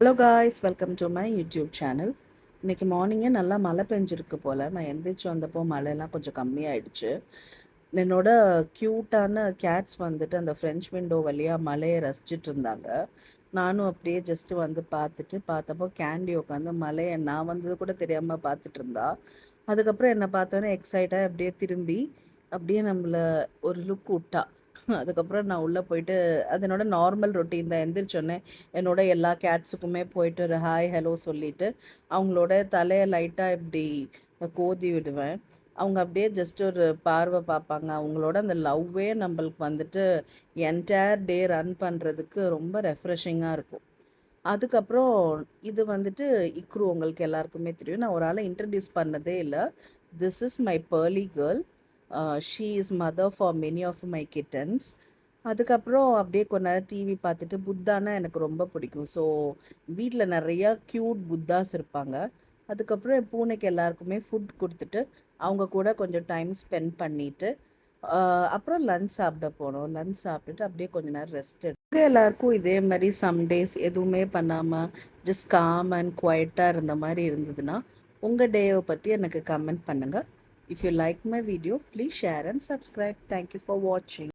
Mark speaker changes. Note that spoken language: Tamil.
Speaker 1: Hello guys, welcome to my YouTube channel. இன்றைக்கி மார்னிங்கே நல்லா மழை பெஞ்சிருக்கு போல். நான் எந்திரிச்சு வந்தப்போ மழைலாம் கொஞ்சம் கம்மியாயிடுச்சு. என்னோட க்யூட்டான கேட்ஸ் வந்துட்டு அந்த ஃப்ரெஞ்ச் விண்டோ வழியாக மழையை ரசிச்சிட்டு இருந்தாங்க. நானும் அப்படியே ஜஸ்ட்டு வந்து பார்த்தப்போ கேண்டி உட்காந்து மழையை நான் வந்தது கூட தெரியாமல் பார்த்துட்டு இருந்தா. அதுக்கப்புறம் என்னை பார்த்தோன்னே எக்ஸைட்டாக அப்படியே திரும்பி அப்படியே நம்மளை ஒரு லுக் விட்டா. அதுக்கப்புறம் நான் உள்ளே போயிட்டு அது என்னோட நார்மல் ரொட்டீன் தான். எந்திரிச்சோன்னே என்னோட எல்லா கேட்ஸுக்குமே போயிட்டு ஒரு ஹாய் ஹலோ சொல்லிவிட்டு அவங்களோட தலையை லைட்டாக இப்படி கோதி விடுவேன். அவங்க அப்படியே ஜஸ்ட் ஒரு பார்வை பார்ப்பாங்க. அவங்களோட அந்த லவ்வே நம்மளுக்கு வந்துட்டு என்டையர் டே ரன் பண்ணுறதுக்கு ரொம்ப ரெஃப்ரெஷிங்காக இருக்கும். அதுக்கப்புறம் இது வந்துட்டு இக்ரு உங்களுக்கு எல்லாருக்குமே தெரியும். நான் ஒரு ஆளை இன்ட்ரடியூஸ் பண்ணதே இல்லை. This is my Pearly girl. She is mother for many of my kittens. அதுக்கப்புறம் அப்படியே கொஞ்ச நேரம் டிவி பார்த்துட்டு புத்தானா எனக்கு ரொம்ப பிடிக்கும். ஸோ வீட்டில் நிறையா க்யூட் புத்தாஸ் இருப்பாங்க. அதுக்கப்புறம் என் பூனைக்கு எல்லாருக்குமே ஃபுட் கொடுத்துட்டு அவங்க கூட கொஞ்சம் டைம் ஸ்பெண்ட் பண்ணிவிட்டு அப்புறம் லன்ச் சாப்பிட போனோம். லன்ச் சாப்பிட்டுட்டு அப்படியே கொஞ்ச நேரம் ரெஸ்ட் எடுத்து எல்லாருக்கும் இதே மாதிரி சம்டேஸ் எதுவுமே பண்ணாமல் ஜஸ்ட் காம் அண்ட் குவைட்டாக இருந்த மாதிரி இருந்ததுன்னா உங்கள் டேவை பற்றி எனக்கு கமெண்ட் பண்ணுங்கள். If you like my video, please share and subscribe. Thank you for watching.